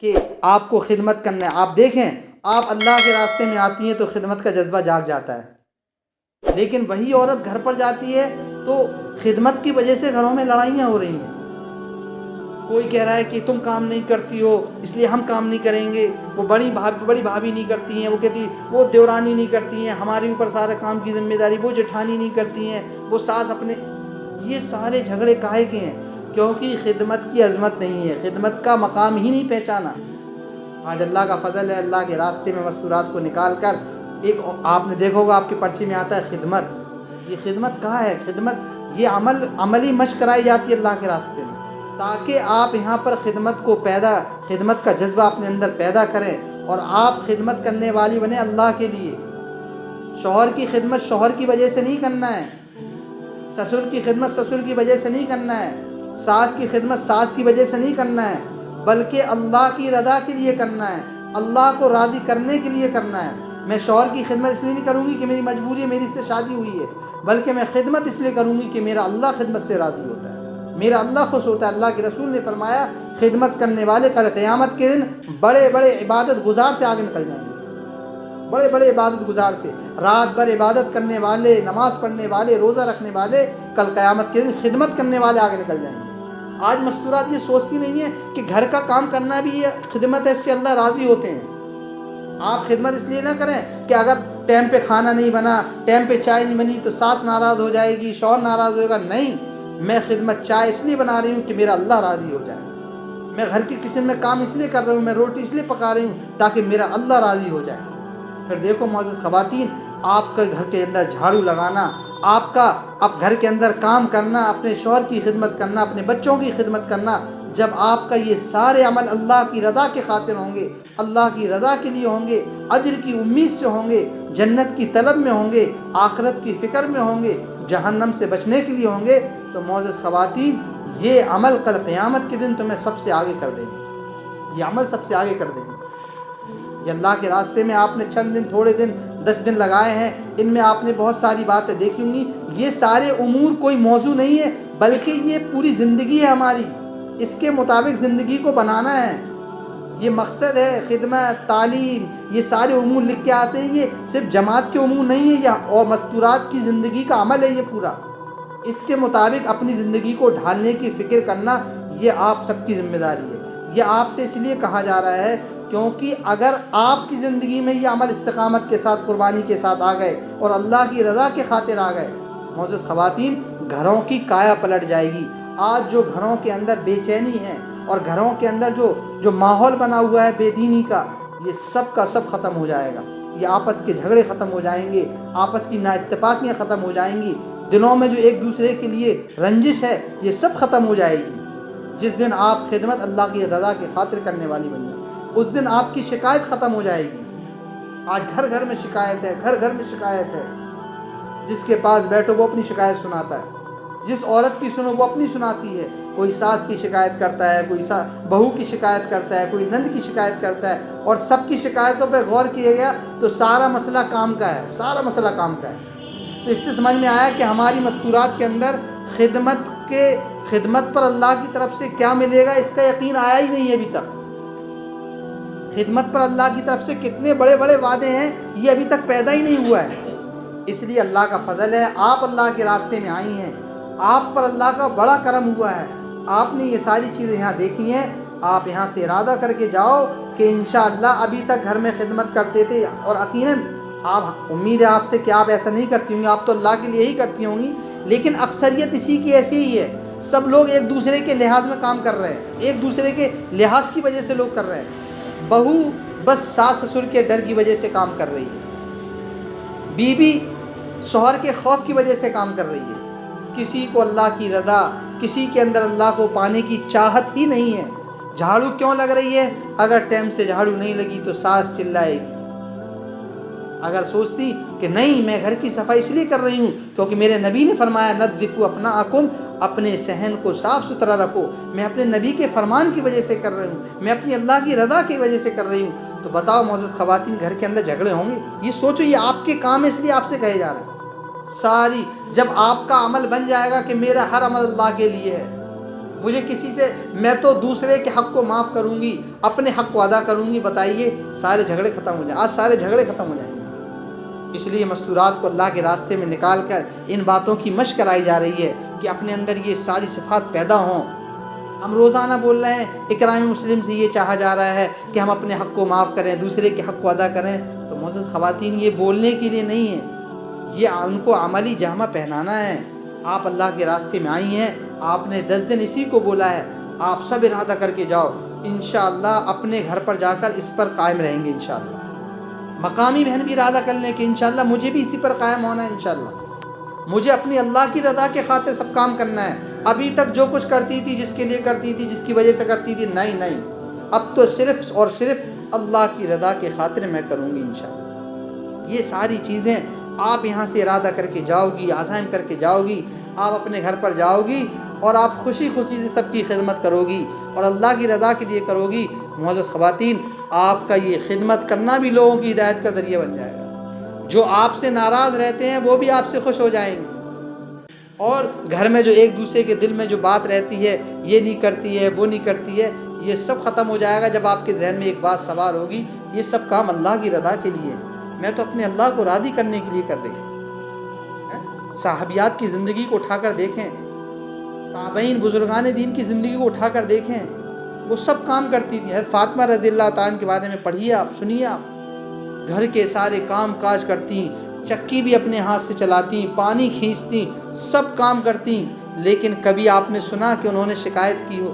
کہ آپ کو خدمت کرنا ہے. آپ دیکھیں آپ اللہ کے راستے میں آتی ہیں تو خدمت کا جذبہ جاگ جاتا ہے، لیکن وہی عورت گھر پر جاتی ہے تو خدمت کی وجہ سے گھروں میں لڑائیاں ہو رہی ہیں. کوئی کہہ رہا ہے کہ تم کام نہیں کرتی ہو اس لیے ہم کام نہیں کریں گے، وہ بڑی بھابھی نہیں کرتی ہیں، وہ کہتی وہ دیورانی نہیں کرتی ہیں، ہمارے اوپر سارے کام کی ذمہ داری وہ جٹھانی نہیں کرتی ہیں، وہ ساس اپنے. یہ سارے جھگڑے کاہے کے ہیں؟ کیونکہ خدمت کی عظمت نہیں ہے، خدمت کا مقام ہی نہیں پہچانا. آج اللہ کا فضل ہے، اللہ کے راستے میں مستورات کو نکال کر ایک آپ نے دیکھا ہوگا آپ کے پرچے میں آتا ہے خدمت. یہ خدمت کہاں ہے؟ خدمت یہ عملی مشق کرائی جاتی ہے اللہ کے راستے میں، تاکہ آپ یہاں پر خدمت کا جذبہ اپنے اندر پیدا کریں اور آپ خدمت کرنے والی بنیں اللہ کے لیے. شوہر کی خدمت شوہر کی وجہ سے نہیں کرنا ہے، سسر کی خدمت سسر کی وجہ سے نہیں کرنا ہے، ساس کی خدمت ساس کی وجہ سے نہیں کرنا ہے، بلکہ اللہ کی رضا کے لیے کرنا ہے، اللہ کو راضی کرنے کے لیے کرنا ہے. میں شوہر کی خدمت اس لیے نہیں کروں گی کہ میری مجبوری ہے، میری اس سے شادی ہوئی ہے، بلکہ میں خدمت اس لیے کروں گی کہ میرا اللہ خدمت سے راضی ہوتا ہے، میرا اللہ خوش ہوتا ہے. اللہ کے رسول نے فرمایا خدمت کرنے والے کل قیامت کے دن بڑے بڑے عبادت گزار سے آگے نکل جائیں گے. بڑے بڑے عبادت گزار سے، رات بھر عبادت کرنے والے، نماز پڑھنے والے، روزہ رکھنے والے، کل قیامت کے دن خدمت کرنے والے آگے نکل جائیں گے. آج مستورات یہ سوچتی نہیں ہیں کہ گھر کا کام کرنا بھی یہ خدمت ہے، اس سے اللہ راضی ہوتے ہیں. آپ خدمت اس لیے نہ کریں کہ اگر ٹائم پہ کھانا نہیں بنا، ٹائم پہ چائے نہیں بنی تو ساس ناراض ہو جائے گی، شوہر ناراض ہوئے گا. نہیں، میں خدمت چائے اس لیے بنا رہی ہوں کہ میرا اللہ راضی ہو جائے. میں گھر کی کچن میں کام اس لیے کر رہی ہوں، میں روٹی اس لیے پکا رہی ہوں تاکہ میرا اللہ راضی ہو جائے. پھر دیکھو معزز خواتین، آپ کے گھر کے اندر جھاڑو لگانا، آپ کا اب گھر کے اندر کام کرنا، اپنے شوہر کی خدمت کرنا، اپنے بچوں کی خدمت کرنا، جب آپ کا یہ سارے عمل اللہ کی رضا کے خاطر ہوں گے، اللہ کی رضا کے لیے ہوں گے، اجر کی امید سے ہوں گے، جنت کی طلب میں ہوں گے، آخرت کی فکر میں ہوں گے، جہنم سے بچنے کے لیے ہوں گے، تو معزز خواتین یہ عمل کل قیامت کے دن تمہیں سب سے آگے کر دیں گے. یہ عمل سب سے آگے کر دیں گے. یہ اللہ کے راستے میں آپ نے چند دن، تھوڑے دن، 10 دن لگائے ہیں، ان میں آپ نے بہت ساری باتیں دیکھی ہوں گی. یہ سارے امور کوئی موضوع نہیں ہے، بلکہ یہ پوری زندگی ہے ہماری، اس کے مطابق زندگی کو بنانا ہے. یہ مقصد ہے، خدمت، تعلیم، یہ سارے امور لکھ کے آتے ہیں. یہ صرف جماعت کے امور نہیں ہے، یہ اور مستورات کی زندگی کا عمل ہے یہ پورا. اس کے مطابق اپنی زندگی کو ڈھالنے کی فکر کرنا یہ آپ سب کی ذمہ داری ہے. یہ آپ سے اس لیے کہا جا رہا ہے کیونکہ اگر آپ کی زندگی میں یہ عمل استقامت کے ساتھ، قربانی کے ساتھ آ گئے اور اللہ کی رضا کے خاطر آ گئے، معزز خواتین گھروں کی کایا پلٹ جائے گی. آج جو گھروں کے اندر بے چینی ہے اور گھروں کے اندر جو ماحول بنا ہوا ہے بے دینی کا، یہ سب کا سب ختم ہو جائے گا. یہ آپس کے جھگڑے ختم ہو جائیں گے، آپس کی نا اتفاقیاں ختم ہو جائیں گی، دلوں میں جو ایک دوسرے کے لیے رنجش ہے یہ سب ختم ہو جائے گی. جس دن آپ خدمت اللہ کی رضا کی خاطر کرنے والی بنیں اس دن آپ کی شکایت ختم ہو جائے گی. آج گھر گھر میں شکایت ہے، گھر گھر میں شکایت ہے. جس کے پاس بیٹھو وہ اپنی شکایت سناتا ہے، جس عورت کی سنو وہ اپنی سناتی ہے. کوئی ساس کی شکایت کرتا ہے، کوئی بہو کی شکایت کرتا ہے، کوئی نند کی شکایت کرتا ہے. اور سب کی شکایتوں پہ غور کیا گیا تو سارا مسئلہ کام کا ہے، سارا مسئلہ کام کا ہے. تو اس سے سمجھ میں آیا کہ ہماری مستورات کے اندر خدمت پر اللہ کی طرف سے کیا ملے گا اس کا یقین آیا ہی نہیں ہے ابھی تک. خدمت پر اللہ کی طرف سے کتنے بڑے بڑے وعدے ہیں یہ ابھی تک پیدا ہی نہیں ہوا ہے. اس لیے اللہ کا فضل ہے، آپ اللہ کے راستے میں آئی ہیں، آپ پر اللہ کا بڑا کرم ہوا ہے. آپ نے یہ ساری چیزیں یہاں دیکھی ہیں، آپ یہاں سے ارادہ کر کے جاؤ کہ انشاءاللہ ابھی تک گھر میں خدمت کرتے تھے اور یقیناً آپ امید ہے آپ سے کہ آپ ایسا نہیں کرتی ہوں گی، آپ تو اللہ کے لیے ہی کرتی ہوں گی. لیکن اکثریت اسی کی ایسی ہی ہے. سب لوگ ایک دوسرے کے لحاظ میں کام کر رہے ہیں، ایک دوسرے کے لحاظ کی وجہ سے لوگ کر رہے ہیں. بہو بس ساس سسر کے ڈر کی وجہ سے کام کر رہی ہے، بیوی شوہر کے خوف کی وجہ سے کام کر رہی ہے. کسی کو اللہ کی رضا، کسی کے اندر اللہ کو پانے کی چاہت ہی نہیں ہے. جھاڑو کیوں لگ رہی ہے؟ اگر ٹائم سے جھاڑو نہیں لگی تو ساس چلائے گی. اگر سوچتی کہ نہیں میں گھر کی صفائی اس لیے کر رہی ہوں کیونکہ میرے نبی نے فرمایا نظفوا ابناءکم، اپنے صحن کو صاف ستھرا رکھو، میں اپنے نبی کے فرمان کی وجہ سے کر رہی ہوں، میں اپنی اللہ کی رضا کی وجہ سے کر رہی ہوں، تو بتاؤ معزز خواتین گھر کے اندر جھگڑے ہوں گے؟ یہ سوچو، یہ آپ کے کام ہے اس لیے آپ سے کہے جا رہے ہیں. ساری جب آپ کا عمل بن جائے گا کہ میرا ہر عمل اللہ کے لیے ہے، مجھے کسی سے، میں تو دوسرے کے حق کو معاف کروں گی، اپنے حق کو ادا کروں گی، بتائیے سارے جھگڑے ختم ہو جائیں۔ آج سارے جھگڑے ختم ہو جائیں گے۔ اس لیے مستورات کو اللہ کے راستے میں نکال کر ان باتوں کی مشق کرائی جا رہی ہے کہ اپنے اندر یہ ساری صفات پیدا ہوں۔ ہم روزانہ بول رہے ہیں، اکرام مسلم سے یہ چاہا جا رہا ہے کہ ہم اپنے حق کو معاف کریں، دوسرے کے حق کو ادا کریں۔ تو معزز خواتین، یہ بولنے کے لیے نہیں ہے، یہ ان کو عملی جامہ پہنانا ہے۔ آپ اللہ کے راستے میں آئی ہیں، آپ نے 10 دن اسی کو بولا ہے، آپ سب ارادہ کر کے جاؤ، انشاءاللہ اپنے گھر پر جا کر اس پر قائم رہیں گے انشاءاللہ۔ مقامی بہن بھی ارادہ کر لیں کہ انشاءاللہ مجھے بھی اسی پر قائم ہونا ہے انشاءاللہ، مجھے اپنی اللہ کی رضا کے خاطر سب کام کرنا ہے۔ ابھی تک جو کچھ کرتی تھی، جس کے لیے کرتی تھی، جس کی وجہ سے کرتی تھی، نہیں، اب تو صرف اور صرف اللہ کی رضا کے خاطر میں کروں گی انشاءاللہ۔ یہ ساری چیزیں آپ یہاں سے ارادہ کر کے جاؤ گی، عزائم کر کے جاؤ گی، آپ اپنے گھر پر جاؤ گی اور آپ خوشی خوشی سے سب کی خدمت کرو گی اور اللہ کی رضا کے لیے کرو گی۔ معزز خواتین، آپ کا یہ خدمت کرنا بھی لوگوں کی ہدایت کا ذریعہ بن جائے گا۔ جو آپ سے ناراض رہتے ہیں وہ بھی آپ سے خوش ہو جائیں گے، اور گھر میں جو ایک دوسرے کے دل میں جو بات رہتی ہے، یہ نہیں کرتی ہے، وہ نہیں کرتی ہے، یہ سب ختم ہو جائے گا جب آپ کے ذہن میں ایک بات سوار ہوگی، یہ سب کام اللہ کی رضا کے لیے، میں تو اپنے اللہ کو راضی کرنے کے لیے کر رہی ہوں۔ صحابیات کی زندگی کو اٹھا کر دیکھیں، تابعین بزرگان دین کی زندگی کو اٹھا کر دیکھیں، وہ سب کام کرتی تھی۔ حضرت فاطمہ رضی اللہ تعالیٰ کے بارے میں پڑھیے آپ، سنیے آپ، گھر کے سارے کام کاج کرتی، چکی بھی اپنے ہاتھ سے چلاتی، پانی کھینچتی، سب کام کرتی، لیکن کبھی آپ نے سنا کہ انہوں نے شکایت کی ہو؟